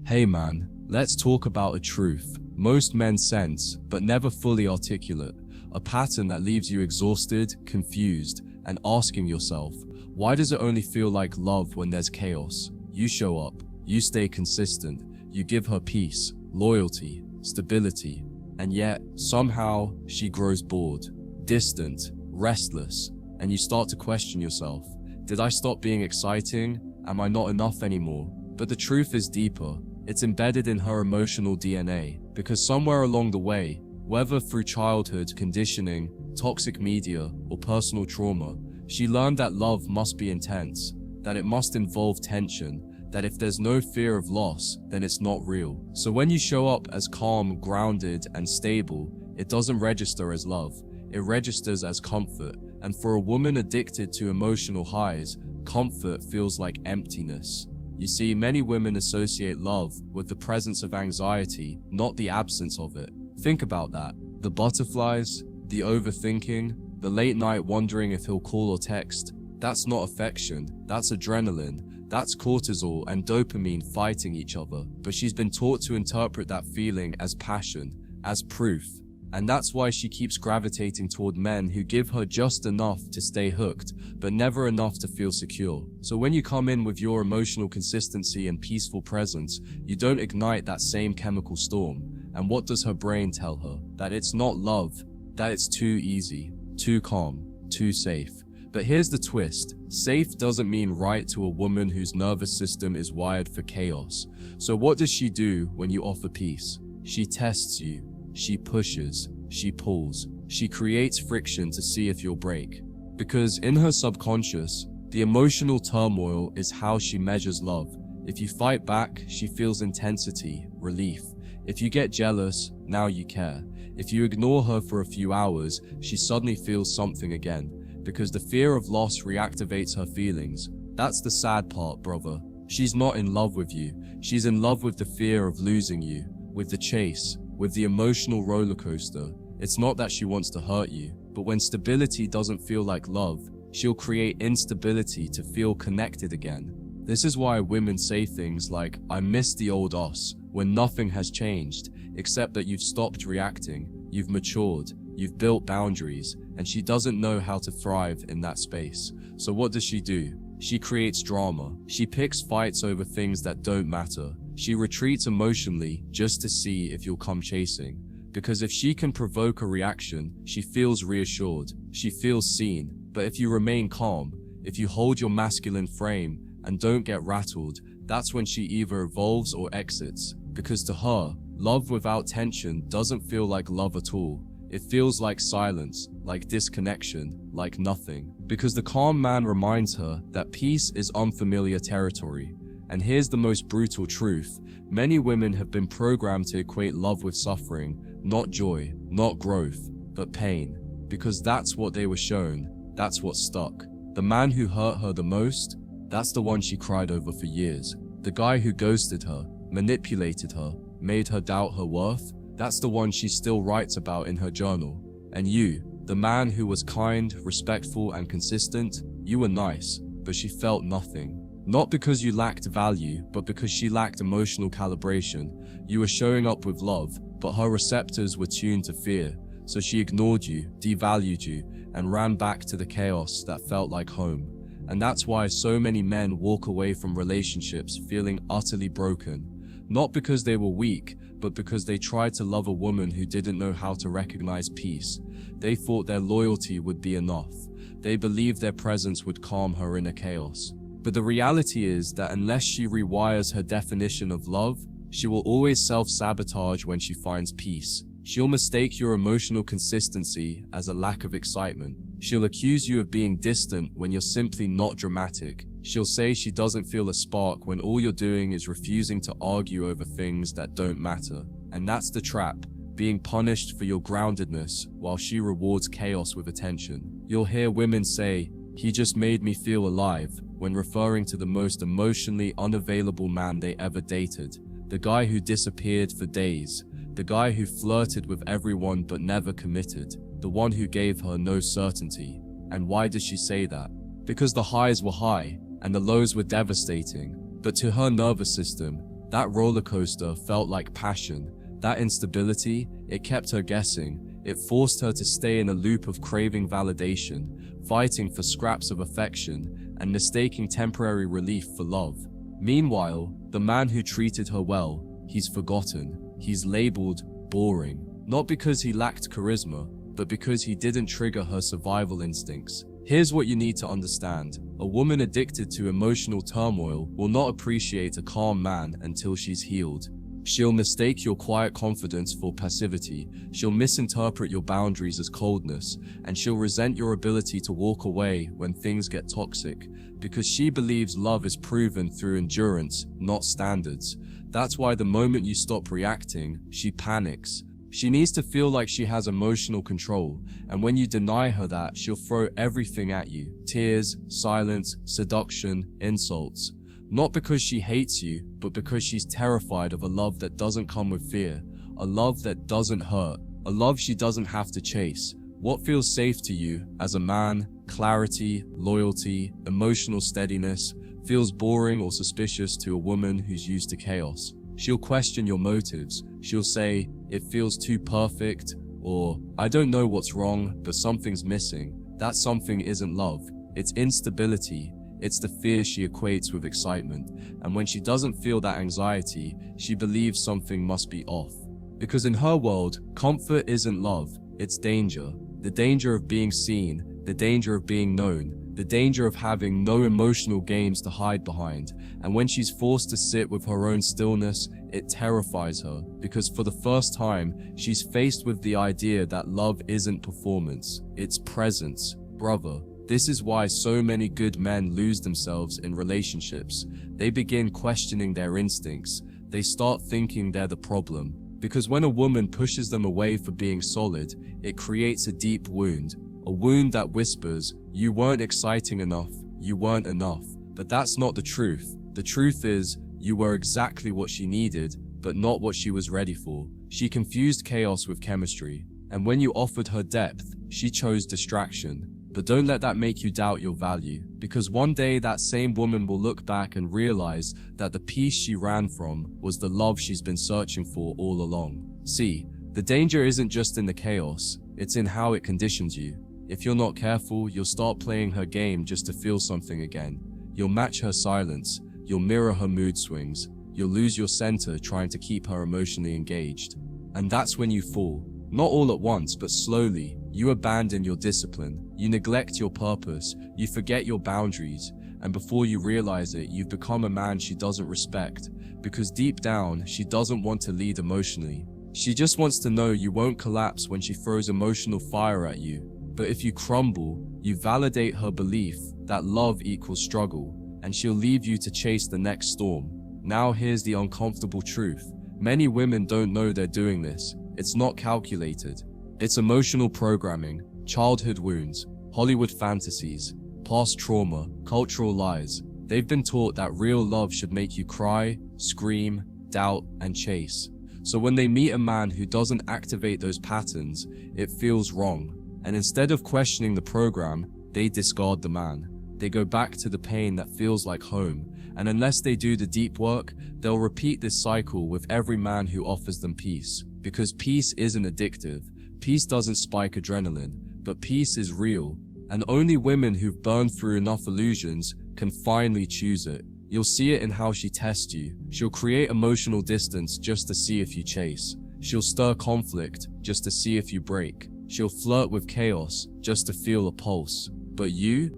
Hey man, let's talk about a truth most men sense but never fully articulate, a pattern that leaves you exhausted, confused, and asking yourself, why does it only feel like love when there's chaos? You show up, you stay consistent, you give her peace, loyalty, stability, and yet, somehow, she grows bored, distant, restless, and you start to question yourself. Did I stop being exciting? Am I not enough anymore? But the truth is deeper. It's embedded in her emotional DNA, because somewhere along the way, whether through childhood conditioning, toxic media, or personal trauma, she learned that love must be intense, that it must involve tension, that if there's no fear of loss, then it's not real. So when you show up as calm, grounded, and stable, it doesn't register as love, it registers as comfort. And for a woman addicted to emotional highs, comfort feels like emptiness. You see, many women associate love with the presence of anxiety, not the absence of it. Think about that. The butterflies, the overthinking, the late night wondering if he'll call or text. That's not affection, that's adrenaline, that's cortisol and dopamine fighting each other. But she's been taught to interpret that feeling as passion, as proof. And that's why she keeps gravitating toward men who give her just enough to stay hooked, but never enough to feel secure. So when you come in with your emotional consistency and peaceful presence, you don't ignite that same chemical storm. And what does her brain tell her? That it's not love, that it's too easy, too calm, too safe. But here's the twist. Safe doesn't mean right to a woman whose nervous system is wired for chaos. So what does she do when you offer peace? She tests you. She pushes, she pulls, she creates friction to see if you'll break. Because in her subconscious, the emotional turmoil is how she measures love. If you fight back, she feels intensity, relief. If you get jealous, now you care. If you ignore her for a few hours, she suddenly feels something again. Because the fear of loss reactivates her feelings. That's the sad part, brother. She's not in love with you. She's in love with the fear of losing you, with the chase, with the emotional roller coaster. It's not that she wants to hurt you, but when stability doesn't feel like love, she'll create instability to feel connected again. This is why women say things like, I miss the old us, when nothing has changed, except that you've stopped reacting, you've matured, you've built boundaries, and she doesn't know how to thrive in that space. So what does she do? She creates drama. She picks fights over things that don't matter. She retreats emotionally just to see if you'll come chasing. Because if she can provoke a reaction, she feels reassured, she feels seen. But if you remain calm, if you hold your masculine frame and don't get rattled, that's when she either evolves or exits. Because to her, love without tension doesn't feel like love at all. It feels like silence, like disconnection, like nothing. Because the calm man reminds her that peace is unfamiliar territory. And here's the most brutal truth. Many women have been programmed to equate love with suffering, not joy, not growth, but pain. Because that's what they were shown, that's what stuck. The man who hurt her the most, that's the one she cried over for years. The guy who ghosted her, manipulated her, made her doubt her worth, that's the one she still writes about in her journal. And you, the man who was kind, respectful, and consistent, you were nice, but she felt nothing. Not because you lacked value, but because she lacked emotional calibration. You were showing up with love, but her receptors were tuned to fear. So she ignored you, devalued you, and ran back to the chaos that felt like home. And that's why so many men walk away from relationships feeling utterly broken. Not because they were weak, but because they tried to love a woman who didn't know how to recognize peace. They thought their loyalty would be enough. They believed their presence would calm her inner chaos. But the reality is that unless she rewires her definition of love, she will always self-sabotage when she finds peace. She'll mistake your emotional consistency as a lack of excitement. She'll accuse you of being distant when you're simply not dramatic. She'll say she doesn't feel a spark when all you're doing is refusing to argue over things that don't matter. And that's the trap, being punished for your groundedness while she rewards chaos with attention. You'll hear women say, "He just made me feel alive," when referring to the most emotionally unavailable man they ever dated. The guy who disappeared for days. The guy who flirted with everyone but never committed. The one who gave her no certainty. And why does she say that? Because the highs were high and the lows were devastating. But to her nervous system, That roller coaster felt like passion. That instability, it kept her guessing. It forced her to stay in a loop of craving validation, fighting for scraps of affection, and mistaking temporary relief for love. Meanwhile, the man who treated her well, he's forgotten. He's labeled boring. Not because he lacked charisma, but because he didn't trigger her survival instincts. Here's what you need to understand. A woman addicted to emotional turmoil will not appreciate a calm man until she's healed. She'll mistake your quiet confidence for passivity, she'll misinterpret your boundaries as coldness, and she'll resent your ability to walk away when things get toxic, because she believes love is proven through endurance, not standards. That's why the moment you stop reacting, she panics. She needs to feel like she has emotional control, and when you deny her that, she'll throw everything at you. Tears, silence, seduction, insults. Not because she hates you, but because she's terrified of a love that doesn't come with fear, a love that doesn't hurt, a love she doesn't have to chase. What feels safe to you as a man, clarity, loyalty, emotional steadiness, feels boring or suspicious to a woman who's used to chaos. She'll question your motives. She'll say, it feels too perfect, or I don't know what's wrong, but something's missing. That something isn't love. It's instability. It's the fear she equates with excitement. And when she doesn't feel that anxiety, she believes something must be off. Because in her world, comfort isn't love, it's danger. The danger of being seen, the danger of being known, the danger of having no emotional games to hide behind. And when she's forced to sit with her own stillness, it terrifies her, because for the first time, she's faced with the idea that love isn't performance, it's presence. Brother, this is why so many good men lose themselves in relationships. They begin questioning their instincts. They start thinking they're the problem. Because when a woman pushes them away for being solid, it creates a deep wound. A wound that whispers, you weren't exciting enough, you weren't enough. But that's not the truth. The truth is, you were exactly what she needed, but not what she was ready for. She confused chaos with chemistry. And when you offered her depth, she chose distraction. But don't let that make you doubt your value, because one day that same woman will look back and realize that the peace she ran from was the love she's been searching for all along. See, the danger isn't just in the chaos, it's in how it conditions you. If you're not careful, you'll start playing her game just to feel something again. You'll match her silence, you'll mirror her mood swings, you'll lose your center trying to keep her emotionally engaged. And that's when you fall. Not all at once, but slowly. You abandon your discipline, you neglect your purpose, you forget your boundaries, and before you realize it, you've become a man she doesn't respect, because deep down, she doesn't want to lead emotionally. She just wants to know you won't collapse when she throws emotional fire at you. But if you crumble, you validate her belief that love equals struggle, and she'll leave you to chase the next storm. Now here's the uncomfortable truth. Many women don't know they're doing this. It's not calculated. It's emotional programming, childhood wounds, Hollywood fantasies, past trauma, cultural lies. They've been taught that real love should make you cry, scream, doubt, and chase. So when they meet a man who doesn't activate those patterns, it feels wrong. And instead of questioning the program, they discard the man. They go back to the pain that feels like home. And unless they do the deep work, they'll repeat this cycle with every man who offers them peace. Because peace isn't addictive. Peace doesn't spike adrenaline, but peace is real. And only women who've burned through enough illusions can finally choose it. You'll see it in how she tests you. She'll create emotional distance just to see if you chase. She'll stir conflict just to see if you break. She'll flirt with chaos just to feel a pulse. But you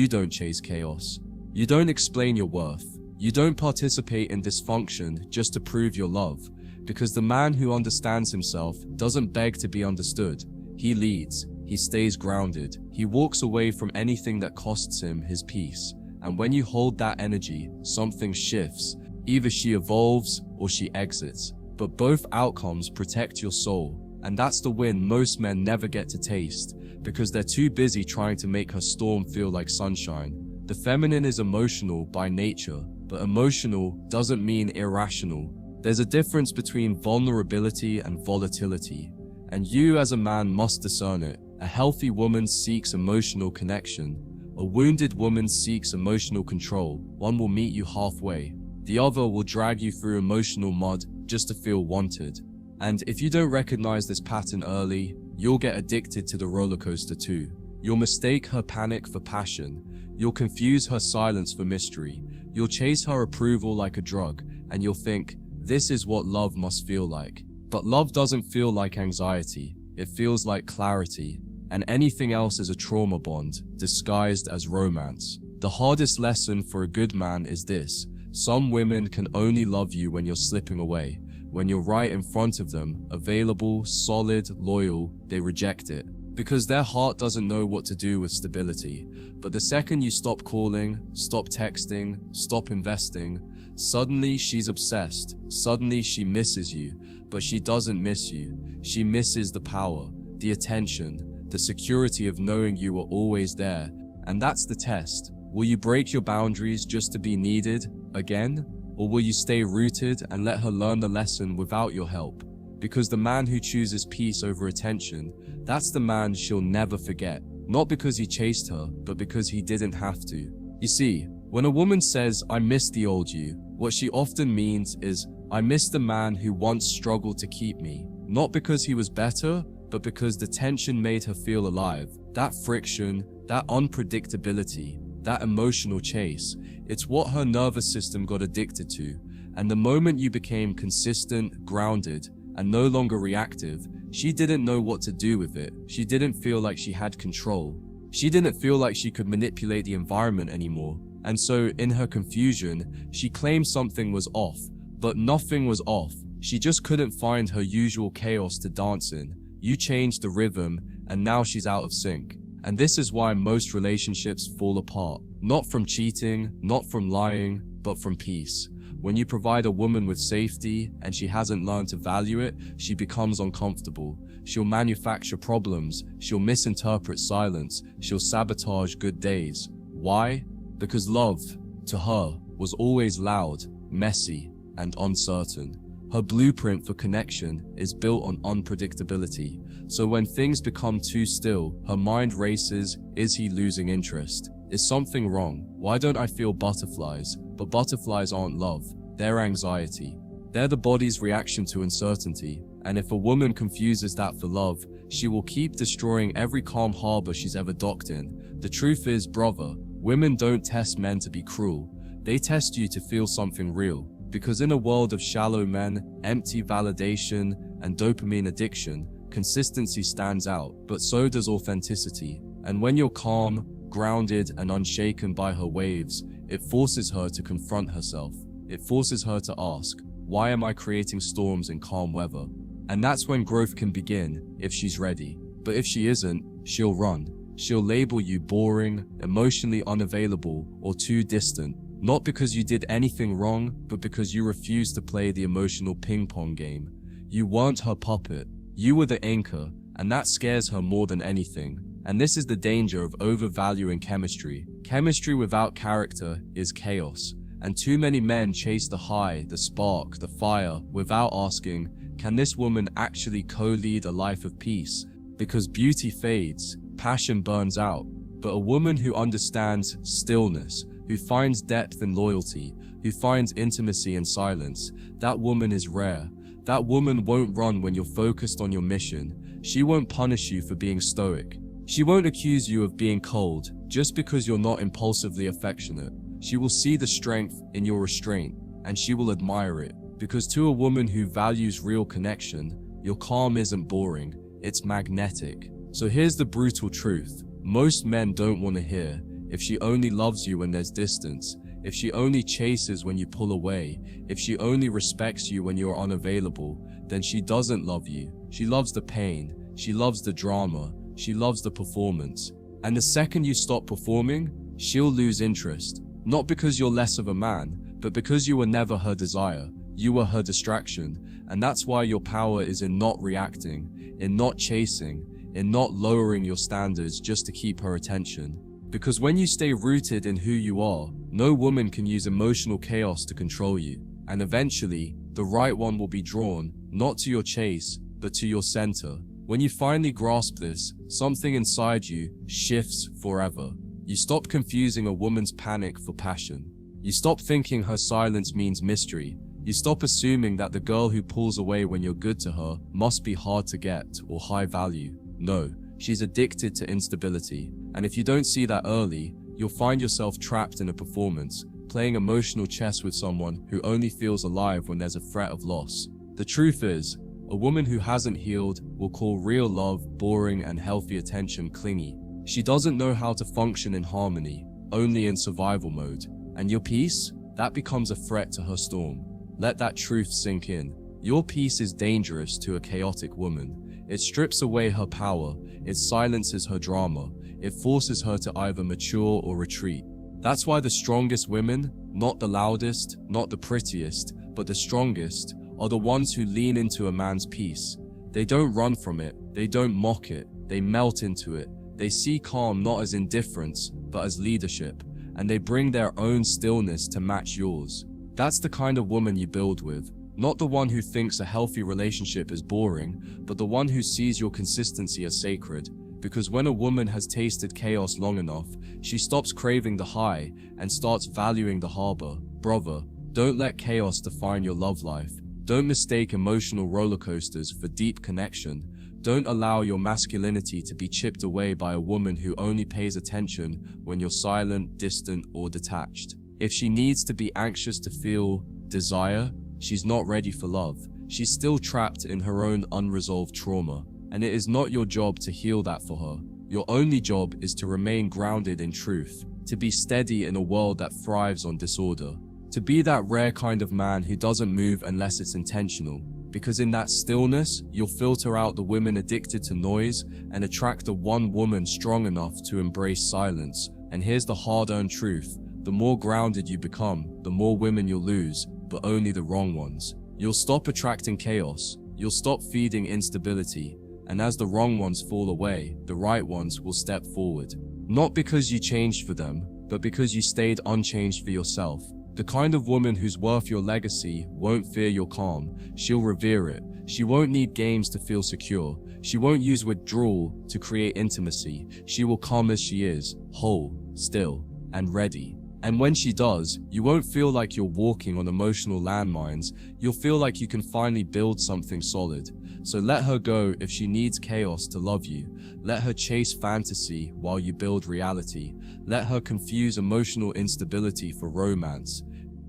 don't chase chaos. You don't explain your worth. You don't participate in dysfunction just to prove your love. Because the man who understands himself doesn't beg to be understood. He leads. He stays grounded. He walks away from anything that costs him his peace. And when you hold that energy, something shifts. Either she evolves or she exits. But both outcomes protect your soul. And that's the win most men never get to taste, because they're too busy trying to make her storm feel like sunshine. The feminine is emotional by nature, but emotional doesn't mean irrational. There's a difference between vulnerability and volatility, and you as a man must discern it. A healthy woman seeks emotional connection. A wounded woman seeks emotional control. One will meet you halfway. The other will drag you through emotional mud just to feel wanted. And if you don't recognize this pattern early, you'll get addicted to the roller coaster too. You'll mistake her panic for passion. You'll confuse her silence for mystery. You'll chase her approval like a drug, and you'll think, this is what love must feel like. But love doesn't feel like anxiety. It feels like clarity. And anything else is a trauma bond, disguised as romance. The hardest lesson for a good man is this: some women can only love you when you're slipping away. When you're right in front of them, available, solid, loyal, they reject it. Because their heart doesn't know what to do with stability. But the second you stop calling, stop texting, stop investing, suddenly she's obsessed. Suddenly she misses you. But she doesn't miss you. She misses the power, the attention, the security of knowing you are always there. And that's the test. Will you break your boundaries just to be needed again? Or will you stay rooted and let her learn the lesson without your help? Because the man who chooses peace over attention, that's the man she'll never forget. Not because he chased her, but because he didn't have to. You see, when a woman says, I miss the old you, what she often means is, I miss the man who once struggled to keep me. Not because he was better, but because the tension made her feel alive. That friction, that unpredictability, that emotional chase, it's what her nervous system got addicted to. And the moment you became consistent, grounded, and no longer reactive, she didn't know what to do with it. She didn't feel like she had control. She didn't feel like she could manipulate the environment anymore. And so, in her confusion, she claimed something was off, but nothing was off. She just couldn't find her usual chaos to dance in. You changed the rhythm, and now she's out of sync. And this is why most relationships fall apart. Not from cheating, not from lying, but from peace. When you provide a woman with safety and she hasn't learned to value it, she becomes uncomfortable. She'll manufacture problems. She'll misinterpret silence. She'll sabotage good days. Why? Because love, to her, was always loud, messy, and uncertain. Her blueprint for connection is built on unpredictability. So when things become too still, her mind races. Is he losing interest? Is something wrong? Why don't I feel butterflies? But butterflies aren't love. They're anxiety. They're the body's reaction to uncertainty. And if a woman confuses that for love, she will keep destroying every calm harbor she's ever docked in. The truth is, brother, women don't test men to be cruel. They test you to feel something real. Because in a world of shallow men, empty validation, and dopamine addiction, consistency stands out, but so does authenticity. And when you're calm, grounded, and unshaken by her waves, it forces her to confront herself. It forces her to ask, why am I creating storms in calm weather? And that's when growth can begin, if she's ready. But if she isn't, she'll run. She'll label you boring, emotionally unavailable, or too distant. Not because you did anything wrong, but because you refused to play the emotional ping-pong game. You weren't her puppet. You were the anchor, and that scares her more than anything. And this is the danger of overvaluing chemistry. Chemistry without character is chaos. And too many men chase the high, the spark, the fire, without asking, can this woman actually co-lead a life of peace? Because beauty fades, passion burns out. But a woman who understands stillness, who finds depth in loyalty, who finds intimacy in silence, that woman is rare. That woman won't run when you're focused on your mission. She won't punish you for being stoic. She won't accuse you of being cold just because you're not impulsively affectionate. She will see the strength in your restraint, and she will admire it. Because to a woman who values real connection, your calm isn't boring, it's magnetic. So here's the brutal truth. Most men don't want to hear, if she only loves you when there's distance, if she only chases when you pull away, if she only respects you when you're unavailable, then she doesn't love you. She loves the pain, she loves the drama, she loves the performance. And the second you stop performing, she'll lose interest. Not because you're less of a man, but because you were never her desire. You were her distraction. And that's why your power is in not reacting, in not chasing, in not lowering your standards just to keep her attention. Because when you stay rooted in who you are, no woman can use emotional chaos to control you. And eventually, the right one will be drawn, not to your chase, but to your center. When you finally grasp this, something inside you shifts forever. You stop confusing a woman's panic for passion. You stop thinking her silence means mystery. You stop assuming that the girl who pulls away when you're good to her must be hard to get or high value. No, she's addicted to instability. And if you don't see that early, you'll find yourself trapped in a performance, playing emotional chess with someone who only feels alive when there's a threat of loss. The truth is, a woman who hasn't healed will call real love boring and healthy attention clingy. She doesn't know how to function in harmony, only in survival mode. And your peace? That becomes a threat to her storm. Let that truth sink in. Your peace is dangerous to a chaotic woman. It strips away her power, it silences her drama, it forces her to either mature or retreat. That's why the strongest women, not the loudest, not the prettiest, but the strongest, are the ones who lean into a man's peace. They don't run from it, they don't mock it, they melt into it. They see calm not as indifference, but as leadership, and they bring their own stillness to match yours. That's the kind of woman you build with, not the one who thinks a healthy relationship is boring, but the one who sees your consistency as sacred. Because when a woman has tasted chaos long enough, she stops craving the high and starts valuing the harbor. Brother, don't let chaos define your love life. Don't mistake emotional roller coasters for deep connection. Don't allow your masculinity to be chipped away by a woman who only pays attention when you're silent, distant, or detached. If she needs to be anxious to feel desire, she's not ready for love. She's still trapped in her own unresolved trauma, and it is not your job to heal that for her. Your only job is to remain grounded in truth, to be steady in a world that thrives on disorder, to be that rare kind of man who doesn't move unless it's intentional. Because in that stillness, you'll filter out the women addicted to noise and attract the one woman strong enough to embrace silence. And here's the hard-earned truth. The more grounded you become, the more women you'll lose, but only the wrong ones. You'll stop attracting chaos, you'll stop feeding instability, and as the wrong ones fall away, the right ones will step forward. Not because you changed for them, but because you stayed unchanged for yourself. The kind of woman who's worth your legacy won't fear your calm, she'll revere it. She won't need games to feel secure. She won't use withdrawal to create intimacy. She will come as she is, whole, still, and ready. And when she does, you won't feel like you're walking on emotional landmines. You'll feel like you can finally build something solid. So let her go if she needs chaos to love you. Let her chase fantasy while you build reality. Let her confuse emotional instability for romance.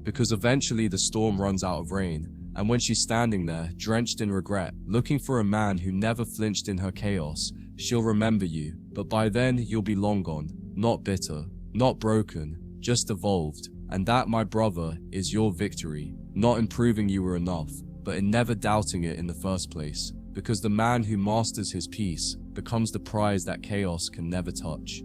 Because eventually the storm runs out of rain. And when she's standing there, drenched in regret, looking for a man who never flinched in her chaos, she'll remember you. But by then, you'll be long gone. Not bitter, not broken, just evolved. And that, my brother, is your victory. Not in proving you were enough, but in never doubting it in the first place. Because the man who masters his peace becomes the prize that chaos can never touch.